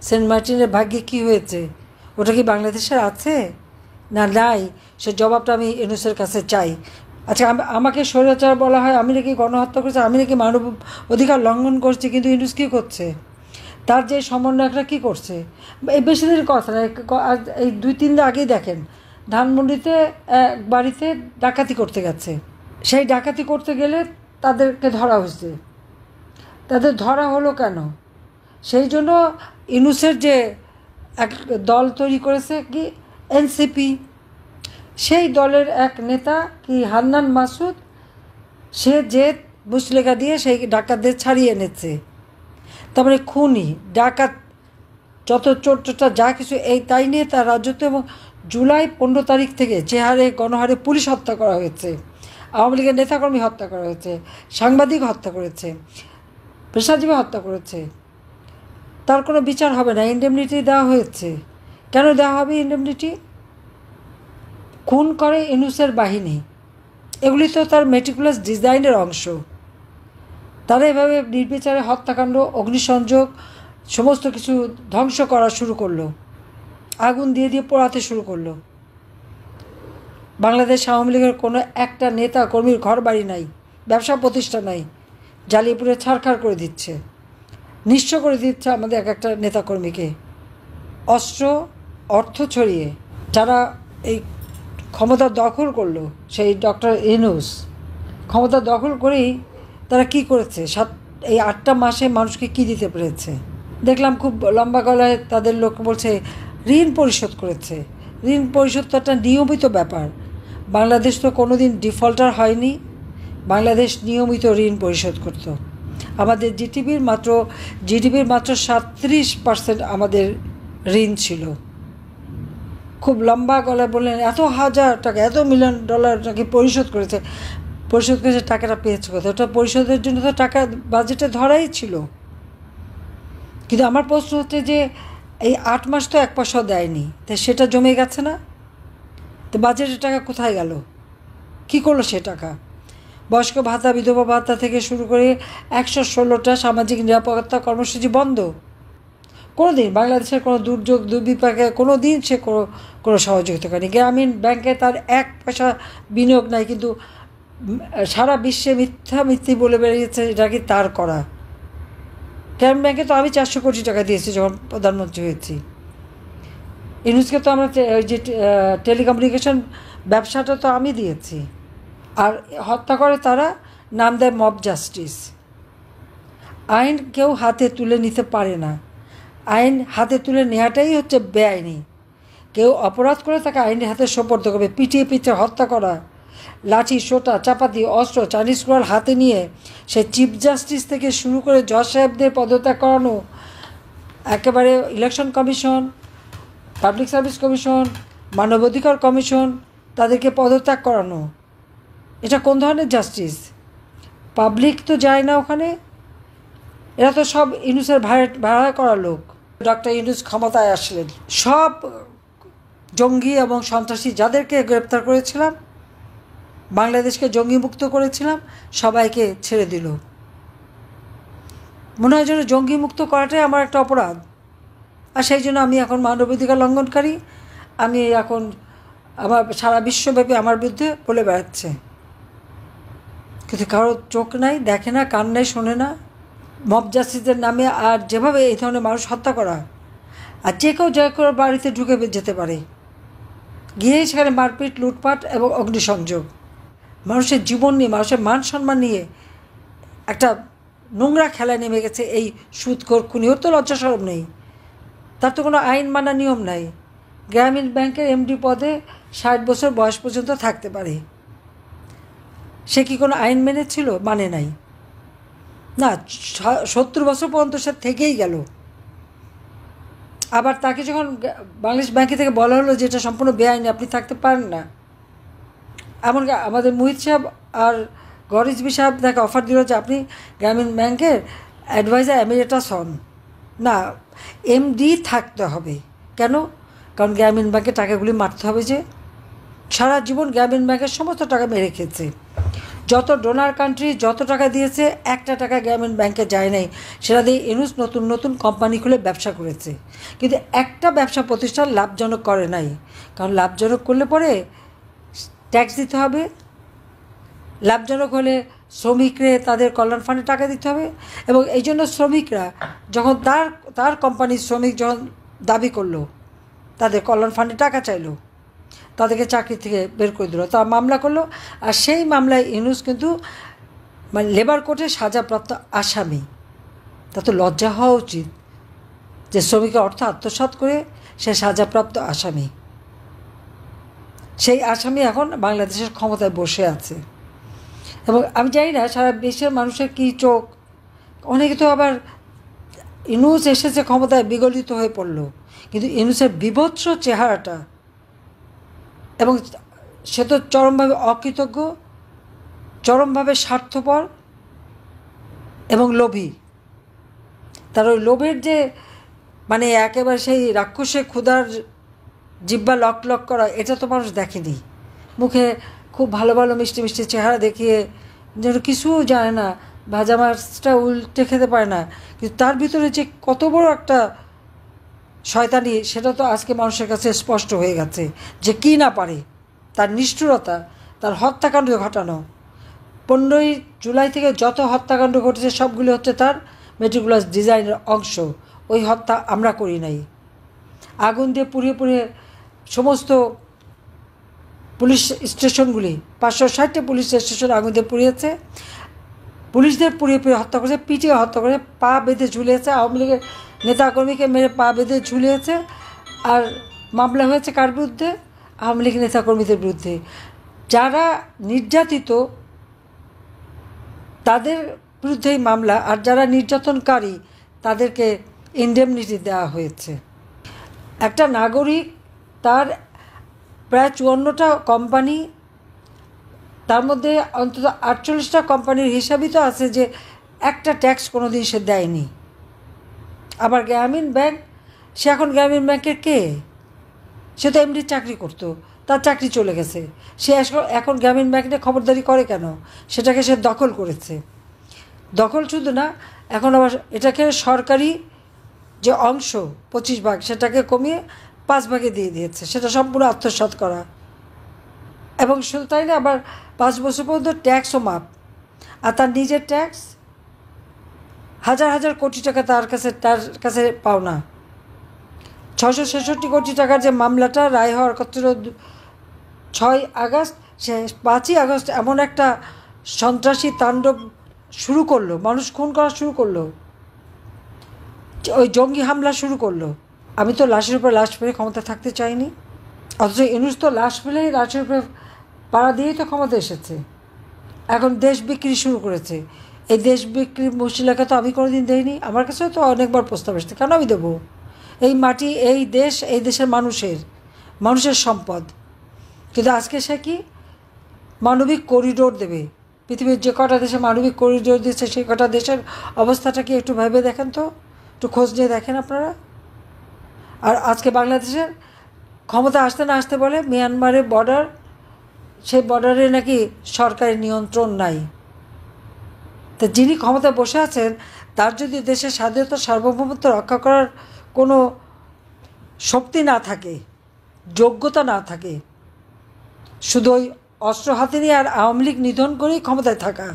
Saint মার্টিনের ভাগ্যে কি হয়েছে? ওটা কি বাংলাদেশের আছে না নাই? সে জবাবটা আমি ইউনূসের কাছে চাই। আচ্ছা, আমাকে স্বৈরাচার বলা হয়, আমি নাকি গণহত্যা করছি, আমি নাকি মানব অধিকার লঙ্ঘন করছি, কিন্তু ইউনূস কী করছে? তার যে সমন্বয়করা কী করছে? এই বেশি দিনের কথা না, এই 2-3 দিন আগেই দেখেন ধানমন্ডিতে বাড়িতে ডাকাতি করতে গেছে। সেই ডাকাতি করতে গেলে তাদেরকে ধরা হয়েছে। তাদের ধরা হলো কেন? সেই জন্য ইউনূসের যে এক দল তৈরি করেছে কি এনসিপি, সেই দলের এক নেতা কি হান্নান মাসুদ, সে যে মুচলেখা দিয়ে সেই ডাকাতদের ছাড়িয়ে এনেছে। তার মানে খুনি ডাকাত যত চোরটা যা কিছু এই তাই নিয়ে তার রাজত্ব। এবং জুলাই 15 তারিখ থেকে যে হারে গণহারে পুলিশ হত্যা করা হয়েছে, আওয়ামী লীগের নেতাকর্মী হত্যা করা হয়েছে, সাংবাদিক হত্যা করেছে, পেশাজীবী হত্যা করেছে, তার কোনো বিচার হবে না। ইন্ডেমনিটি দেওয়া হয়েছে। কেন দেওয়া হবে ইন্ডেমনিটি? খুন করে ইউনূসের বাহিনী, এগুলি তো তার মেটিকুলাস ডিজাইনের অংশ। তারা এভাবে নির্বিচারে হত্যাকাণ্ড, অগ্নিসংযোগ, সমস্ত কিছু ধ্বংস করা শুরু করলো, আগুন দিয়ে দিয়ে পোড়াতে শুরু করলো। বাংলাদেশ আওয়ামী লীগের কোনো একটা নেতা কর্মীর ঘর বাড়ি নাই, ব্যবসা প্রতিষ্ঠান নাই, জ্বালিয়ে পুড়ে ছারখার করে দিচ্ছে, নিঃস্ব করে দিচ্ছে আমাদের এক একটা নেতাকর্মীকে। অস্ত্র অর্থ ছড়িয়ে যারা এই ক্ষমতা দখল করলো, সেই ডক্টর ইউনূস ক্ষমতা দখল করেই তারা কি করেছে? এই 8টা মাসে মানুষকে কি দিতে পেরেছে দেখলাম। খুব লম্বা গলায় তাদের লোক বলছে ঋণ পরিশোধ করেছে। ঋণ পরিশোধ তো একটা নিয়মিত ব্যাপার। বাংলাদেশ তো কোনো দিন ডিফল্টার হয়নি। বাংলাদেশ নিয়মিত ঋণ পরিশোধ করত। আমাদের জিডিপির মাত্র 37% আমাদের ঋণ ছিল। খুব লম্বা গলায় বললেন এত হাজার টাকা, এত মিলিয়ন ডলার নাকি পরিশোধ করেছে। পরিশোধ করেছে, টাকাটা পেয়েছে কোথায়? ওটা পরিশোধের জন্য তো টাকা বাজেটে ধরাই ছিল। কিন্তু আমার প্রশ্ন হচ্ছে যে এই 8 মাস তো 1 পয়সাও দেয়নি, তাই সেটা জমে গেছে না? তো বাজেটের টাকা কোথায় গেল? কি করলো সে টাকা? বয়স্ক ভাতা, বিধবা ভাতা থেকে শুরু করে 116টা সামাজিক নিরাপত্তা কর্মসূচি বন্ধ। কোনো দিন বাংলাদেশের কোনো দুর্যোগ দুর্বিপাকে কোনো দিন সে কোনো সহযোগিতা করেনি। গ্রামীণ ব্যাংকে তার 1 পয়সা বিনিয়োগ নাই, কিন্তু সারা বিশ্বে মিথ্যি বলে বেরিয়েছে এটা কি তার করা। গ্রামীণ ব্যাংকে তো আমি 400 কোটি টাকা দিয়েছি যখন প্রধানমন্ত্রী হয়েছি। ইউনূসকে তো আমরা ওই যে টেলিকমিউনিকেশন ব্যবসাটা তো আমি দিয়েছি। আর হত্যা করে তারা, নাম দেয় মব জাস্টিস। আইন কেউ হাতে তুলে নিতে পারে না। আইন হাতে তুলে নেওয়াটাই হচ্ছে বেআইনি। কেউ অপরাধ করে তাকে আইনের হাতে সোপর্দ করবে। পিটিয়ে পিটিয়ে হত্যা করা, লাঠি, সোটা, চাপাতি, অস্ত্র, চাইনিজ কুড়াল হাতে নিয়ে সে চিফ জাস্টিস থেকে শুরু করে জজ সাহেবদের পদত্যাগ করানো, একেবারে election commission, public service commission, মানবাধিকার কমিশন, তাদেরকে পদত্যাগ করানো, এটা কোন ধরনের জাস্টিস? পাবলিক তো যায় না ওখানে। এরা তো সব ইউনূসের ভাড়া করা লোক। ডক্টর ইউনূস ক্ষমতায় আসলেন, সব জঙ্গি এবং সন্ত্রাসী যাদেরকে গ্রেপ্তার করেছিলাম, বাংলাদেশকে জঙ্গিমুক্ত করেছিলাম, সবাইকে ছেড়ে দিল। মনে হয় যেন জঙ্গিমুক্ত করাটাই আমার একটা অপরাধ। আর সেই জন্য আমি এখন মানবাধিকার লঙ্ঘনকারী। আমি এখন আমার সারা বিশ্বব্যাপী আমার বিরুদ্ধে বলে বেড়াচ্ছে, কিন্তু কারোর চোখ নাই, দেখে না, কান নাই, শোনে না। মব জাস্টিসের নামে আর যেভাবে এই ধরনের মানুষ হত্যা করা, আর যে কেউ যে কেউ বাড়িতে ঢুকে যেতে পারে, গিয়েই সেখানে মারপিট, লুটপাট এবং অগ্নিসংযোগ। মানুষের জীবন নিয়ে, মানুষের মান সম্মান নিয়ে একটা নোংরা খেলায় নেমে গেছে এই সুদখোর খুনি। ওর তো লজ্জা শরম নেই, তার তো কোনো আইন মানা নিয়ম নাই। গ্রামীণ ব্যাংকের এমডি পদে 60 বছর বয়স পর্যন্ত থাকতে পারে। সে কি কোনো আইন মেনেছিল? মানে নাই না। 70 বছর পর্যন্ত সে থেকেই গেল। আবার তাকে যখন বাংলাদেশ ব্যাংকে থেকে বলা হলো যে এটা সম্পূর্ণ বেআইনি, আপনি থাকতে পারেন না, এমন আমাদের মুহিত সাহেব আর গরিজবি সাহেব তাকে অফার দিল যে আপনি গ্রামীণ ব্যাংকের অ্যাডভাইজার এমিরেটাস হন। না, এমডি থাকতে হবে। কেন? কারণ গ্রামীণ ব্যাংকের টাকাগুলি মারতে হবে। যে সারা জীবন গ্রামীণ ব্যাংকের সমস্ত টাকা মেরে খেয়েছে, যত ডোনার কান্ট্রি যত টাকা দিয়েছে একটা টাকা গ্রামীণ ব্যাংকে যায় নাই, সেটা দিয়ে ইউনূস নতুন নতুন কোম্পানি খুলে ব্যবসা করেছে, কিন্তু একটা ব্যবসা প্রতিষ্ঠান লাভজনক করে নাই। কারণ লাভজনক করলে পরে ট্যাক্স দিতে হবে, লাভজনক হলে শ্রমিকরে তাদের কল্যাণ ফান্ডে টাকা দিতে হবে, এবং এই জন্য শ্রমিকরা যখন তার কোম্পানির শ্রমিক যখন দাবি করলো, তাদের কল্যাণ ফান্ডে টাকা চাইলো, তাদেরকে চাকরি থেকে বের করে দিল, তা মামলা করলো। আর সেই মামলায় ইউনূস কিন্তু মানে লেবার কোর্টে সাজাপ্রাপ্ত আসামি। তা তো লজ্জা হওয়া উচিত যে শ্রমিকের অর্থ আত্মসাৎ করে সে সাজাপ্রাপ্ত আসামি। সেই আসামি এখন বাংলাদেশের ক্ষমতায় বসে আছে, এবং আমি জানি না সারা দেশের মানুষের কী চোখ। অনেকে তো আবার ইউনূস এসেছে ক্ষমতায় বিগলিত হয়ে পড়ল, কিন্তু ইউনূসের বীভৎস চেহারাটা, এবং সে তো চরমভাবে অকৃতজ্ঞ, চরমভাবে স্বার্থপর এবং লোভী। তার ওই লোভের যে মানে একেবারে সেই রাক্ষসে ক্ষুধার জিব্বা লক লক করা, এটা তো মানুষ দেখেনি। মুখে খুব ভালো ভালো মিষ্টি মিষ্টি চেহারা দেখিয়ে যেন কিছু জানে না, ভাজা মাছটা উল্টে খেতে পারে না, কিন্তু তার ভিতরে যে কত বড় একটা শয়তানি, সেটা তো আজকে মানুষের কাছে স্পষ্ট হয়ে গেছে যে কী না পারে। তার নিষ্ঠুরতা, তার হত্যাকাণ্ড ঘটানো, 15ই জুলাই থেকে যত হত্যাকাণ্ড ঘটেছে সবগুলি হচ্ছে তার মেটিকুলাস ডিজাইনের অংশ। ওই হত্যা আমরা করি নাই। আগুন দিয়ে পুড়িয়ে পুড়িয়ে সমস্ত পুলিশ স্টেশনগুলি, 560টা পুলিশ স্টেশন আগুন দিয়ে পুড়িয়েছে, পুলিশদের পুড়িয়ে পুড়িয়ে হত্যা করেছে, পিটিয়ে হত্যা করে পা বেঁধে ঝুলিয়েছে, আওয়ামী লীগের নেতাকর্মীকে মেরে পা বেঁধে ঝুলিয়েছে। আর মামলা হয়েছে কার বিরুদ্ধে? আওয়ামী লীগ নেতাকর্মীদের বিরুদ্ধে। যারা নির্যাতিত তাদের বিরুদ্ধেই মামলা, আর যারা নির্যাতনকারী তাদেরকে ইনডেমনিটি দেওয়া হয়েছে। একটা নাগরিক, তার প্রায় 54টা কোম্পানি, তার মধ্যে অন্তত 48টা কোম্পানির হিসাবই তো আছে যে একটা ট্যাক্স কোনো দিন সে দেয়নি। আবার গ্রামীণ ব্যাংক, সে এখন গ্রামীণ ব্যাংকের কে? সে তো এমডি চাকরি করতো, তার চাকরি চলে গেছে, সে এখন গ্রামীণ ব্যাংকে খবরদারি করে কেন? সেটাকে সে দখল করেছে। দখল শুধু না, এখন আবার এটাকে সরকারি যে অংশ 25 ভাগ, সেটাকে কমিয়ে 5 ভাগে দিয়ে দিয়েছে, সেটা সম্পূর্ণ আত্মসাৎ করা। এবং শুধু তাই না, আবার 5 বছর পর্যন্ত ট্যাক্সও মাপ। আর তার নিজের ট্যাক্স হাজার হাজার কোটি টাকা তার কাছে পাওনা। 666 কোটি টাকার যে মামলাটা রায় হওয়ার কথা ছিল 6 আগস্ট, সে 5ই আগস্ট এমন একটা সন্ত্রাসী তাণ্ডব শুরু করলো, মানুষ খুন করা শুরু করলো, ওই জঙ্গি হামলা শুরু করলো। আমি তো লাশের উপর লাশ ফেলে ক্ষমতা থাকতে চাইনি, অথচ ইউনূস তো লাশ ফেলেই লাশের উপরে পাড়া দিয়েই তো ক্ষমতা এসেছে। এখন দেশ বিক্রি শুরু করেছে। এই দেশ বিক্রি মুশকিলকে তো আমি কোনোদিন দেইনি, আমার কাছেও তো অনেকবার প্রস্তাব এসেছে, কেন আমি দেবো? এই মাটি, এই দেশ, এই দেশের মানুষের সম্পদ। কিন্তু আজকে সে কি মানবিক করিডোর দেবে? পৃথিবীর যে কটা দেশে মানবিক করিডোর দিচ্ছে, সেই কটা দেশের অবস্থাটা কি একটু ভেবে দেখেন তো, একটু খোঁজ নিয়ে দেখেন আপনারা। আর আজকে বাংলাদেশের ক্ষমতা আসতে না আসতে বলে মিয়ানমারের বর্ডার, সেই বর্ডারে নাকি সরকারি নিয়ন্ত্রণ নাই। তো যিনি ক্ষমতায় বসে আছেন, তার যদি দেশের স্বাধীনতা সার্বভৌমত্ব রক্ষা করার কোনো শক্তি না থাকে, যোগ্যতা না থাকে, শুধু ওই অস্ত্র হাতে নিয়ে আর আওয়ামী লীগ নিধন করেই ক্ষমতায় থাকা।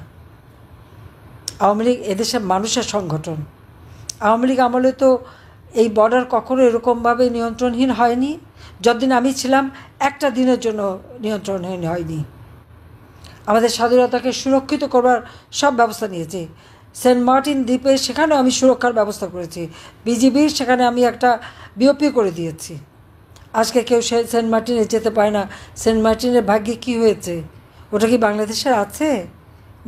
আওয়ামী লীগ এদেশের মানুষের সংগঠন। আওয়ামী লীগ আমলে তো এই বর্ডার কখনো এরকমভাবে নিয়ন্ত্রণহীন হয়নি। যতদিন আমি ছিলাম একটা দিনের জন্য নিয়ন্ত্রণহীন হয়নি। আমাদের স্বাধীনতাকে সুরক্ষিত করবার সব ব্যবস্থা নিয়েছি। সেন্ট মার্টিন দ্বীপে সেখানেও আমি সুরক্ষার ব্যবস্থা করেছি। বিজিবির সেখানে আমি একটা বিওপি করে দিয়েছি। আজকে কেউ সেন্ট মার্টিনে যেতে পারে না। সেন্ট মার্টিনের ভাগ্যে কী হয়েছে? ওটা কি বাংলাদেশের আছে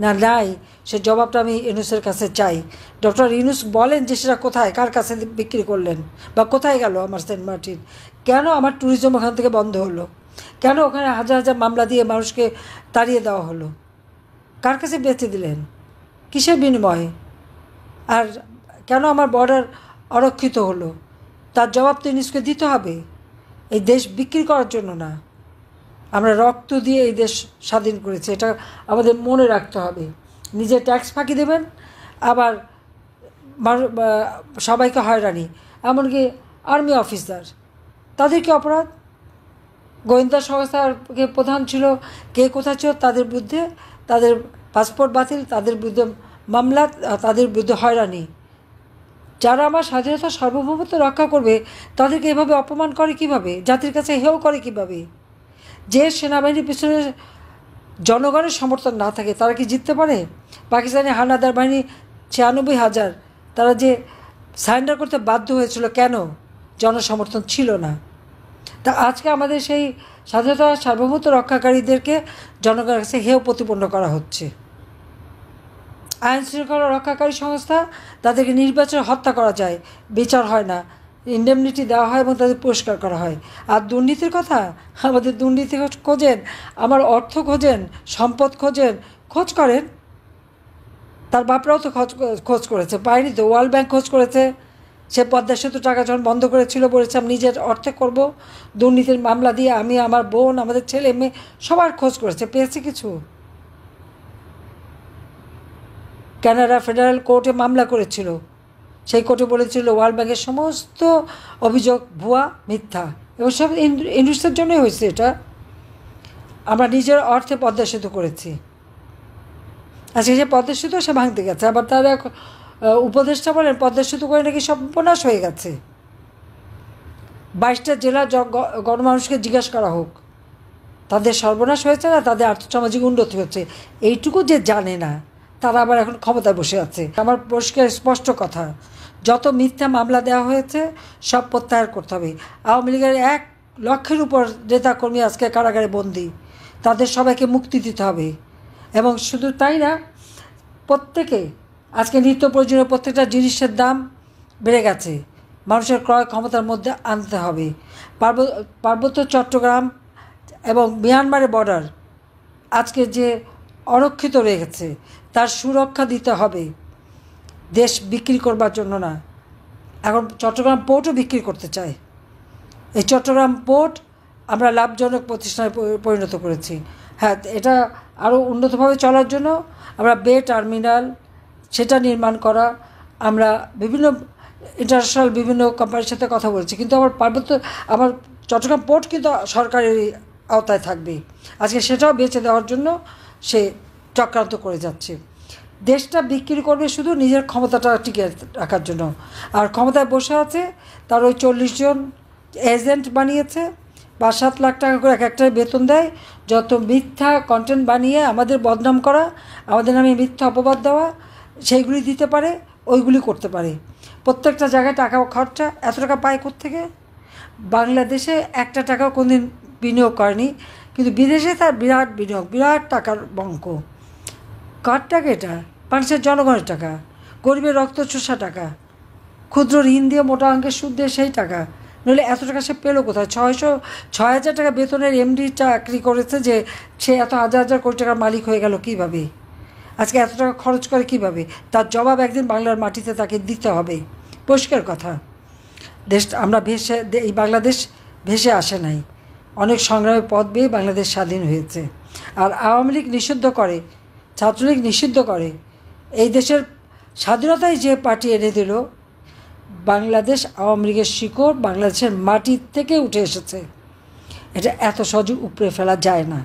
না নাই? সে জবাবটা আমি ইউনূসের কাছে চাই। ডক্টর ইউনূস বলেন যে সেটা কোথায়, কার কাছে বিক্রি করলেন, বা কোথায় গেল আমার সেন্ট মার্টিন? কেন আমার ট্যুরিজম ওখান থেকে বন্ধ হলো? কেন ওখানে হাজার হাজার মামলা দিয়ে মানুষকে তাড়িয়ে দেওয়া হলো? কার কাছে বেচে দিলেন? কিসের বিনিময়ে? আর কেন আমার বর্ডার অরক্ষিত হলো? তার জবাব তো ইউনূসকে দিতে হবে। এই দেশ বিক্রি করার জন্য না। আমরা রক্ত দিয়ে এই দেশ স্বাধীন করেছি, এটা আমাদের মনে রাখতে হবে। নিজে ট্যাক্স ফাঁকি দেবেন, আবার সবাইকে হয়রানি, এমনকি আর্মি অফিসার, তাদের কি অপরাধ? গোয়েন্দা সংস্থার প্রধান ছিল, কে কোথায় ছিল, তাদের বিরুদ্ধে তাদের পাসপোর্ট বাতিল, তাদের বিরুদ্ধে মামলা, তাদের বিরুদ্ধে হয়রানি। যারা আমার স্বাধীনতা সার্বভৌমত্ব রক্ষা করবে তাদেরকে এভাবে অপমান করে কিভাবে, জাতির কাছে হেয় করে কিভাবে? যে সেনাবাহিনীর পিছনে জনগণের সমর্থন না থাকে তারা কি জিততে পারে? পাকিস্তানি হানাদার বাহিনী 96,000, তারা যে সারেন্ডার করতে বাধ্য হয়েছিল কেন? জনসমর্থন ছিল না। তা আজকে আমাদের সেই স্বাধীনতা সার্বভৌমত্ব রক্ষাকারীদেরকে জনগণের কাছে হেয় প্রতিপন্ন করা হচ্ছে। আইন শৃঙ্খলা রক্ষাকারী সংস্থা, তাদেরকে নির্বাচনে হত্যা করা যায়, বিচার হয় না, ইন্ডেমনিটি দেওয়া হয় এবং তাদের পুরস্কার করা হয়। আর দুর্নীতির কথা, আমাদের দুর্নীতি খোঁজেন, আমার অর্থ খোঁজেন, সম্পদ খোঁজেন, খোঁজ করেন। তার বাপরাও তো খোঁজ করেছে, পায়নি তো। ওয়ার্ল্ড ব্যাংক খোঁজ করেছে, সে পদ্মা সেতু টাকা যখন বন্ধ করেছিল বলেছে আমি নিজের অর্থে করব, দুর্নীতির মামলা দিয়ে আমি, আমার বোন, আমাদের ছেলে মেয়ে সবার খোঁজ করেছে, পেয়েছে কিছু? কানাডা ফেডারেল কোর্টে মামলা করেছিল, সেই কোর্টে বলেছিল ওয়ার্ল্ড ব্যাংকের সমস্ত অভিযোগ ভুয়া, মিথ্যা, এবং সব ইন্ডাস্ট্রির জন্যই হয়েছে এটা। আমরা নিজের অর্থে পদ্মা সেতু করেছি, আজকে সে পদ্মা সেতু সে ভাঙতে গেছে। আবার তারা উপদেষ্টা বলেন পদ্মা সেতু করে নাকি সর্বনাশ হয়ে গেছে। 22টা জেলা গণমানুষকে জিজ্ঞাসা করা হোক, তাদের সর্বনাশ হয়েছে না তাদের আর্থসামাজিক উন্নতি হচ্ছে, এইটুকু যে জানে না তারা আবার এখন ক্ষমতায় বসে আছে। আমার পরিষ্কার স্পষ্ট কথা, যত মিথ্যা মামলা দেওয়া হয়েছে সব প্রত্যাহার করতে হবে। আওয়ামী লীগের 1 লক্ষের উপর নেতাকর্মী আজকে কারাগারে বন্দী, তাদের সবাইকে মুক্তি দিতে হবে। এবং শুধু তাই না, প্রত্যেকে আজকে নিত্য প্রয়োজনীয় প্রত্যেকটা জিনিসের দাম বেড়ে গেছে, মানুষের ক্রয় ক্ষমতার মধ্যে আনতে হবে। পার্বত্য চট্টগ্রাম এবং মিয়ানমারের বর্ডার আজকে যে অরক্ষিত রয়ে গেছে, তার সুরক্ষা দিতে হবে, দেশ বিক্রি করবার জন্য না। এখন চট্টগ্রাম পোর্টও বিক্রি করতে চায়। এই চট্টগ্রাম পোর্ট আমরা লাভজনক প্রতিষ্ঠানে পরিণত করেছি। হ্যাঁ, এটা আরও উন্নতভাবে চলার জন্য আমরা বে টার্মিনাল সেটা নির্মাণ করা, আমরা বিভিন্ন ইন্টারন্যাশনাল বিভিন্ন কোম্পানির সাথে কথা বলছি, কিন্তু আমার চট্টগ্রাম পোর্ট কিন্তু সরকারের আওতায় থাকবে। আজকে সেটাও বেঁচে দেওয়ার জন্য সে চক্রান্ত করে যাচ্ছে। দেশটা বিক্রি করবে শুধু নিজের ক্ষমতাটা টিকে রাখার জন্য। আর ক্ষমতায় বসে আছে তার ওই 40 জন এজেন্ট বানিয়েছে, 5-7 লাখ টাকা করে এক একটার বেতন দেয়, যত মিথ্যা কন্টেন্ট বানিয়ে আমাদের বদনাম করা, আমাদের নামে মিথ্যা অপবাদ দেওয়া, সেইগুলি দিতে পারে, ওইগুলি করতে পারে। প্রত্যেকটা জায়গায় টাকা খরচা, এত টাকা পায় কোত্থেকে? বাংলাদেশে একটা টাকাও কোনদিন বিনিয়োগ করেনি, কিন্তু বিদেশে তার বিরাট বিনিয়োগ, বিরাট টাকার বঙ্ক। কার টাকা এটা? মানুষের জনগণের টাকা, গরিবের রক্ত চোষা টাকা, ক্ষুদ্র ঋণ দিয়ে মোটা অঙ্কের সুদ দিয়ে সেই টাকা। নইলে এত টাকা সে পেলো কোথায়? 6,000 টাকা বেতনের এমডি চাকরি করেছে যে সে এত হাজার হাজার কোটি টাকার মালিক হয়ে গেল কীভাবে? আজকে এত টাকা খরচ করে কীভাবে? তার জবাব একদিন বাংলার মাটিতে তাকে দিতে হবে। পরিষ্কার কথা, আমরা এই বাংলাদেশ ভেসে আসে নাই, অনেক সংগ্রামের পথ বেয়ে বাংলাদেশ স্বাধীন হয়েছে। আর আওয়ামী লীগ নিষিদ্ধ করে, ছাত্রলীগ নিষিদ্ধ করে, এই দেশের স্বাধীনতায় যে পার্টি এনে দিল, বাংলাদেশ আওয়ামী লীগের শিকড় বাংলাদেশের মাটির থেকে উঠে এসেছে, এটা এত সহজে উপড়ে ফেলা যায় না।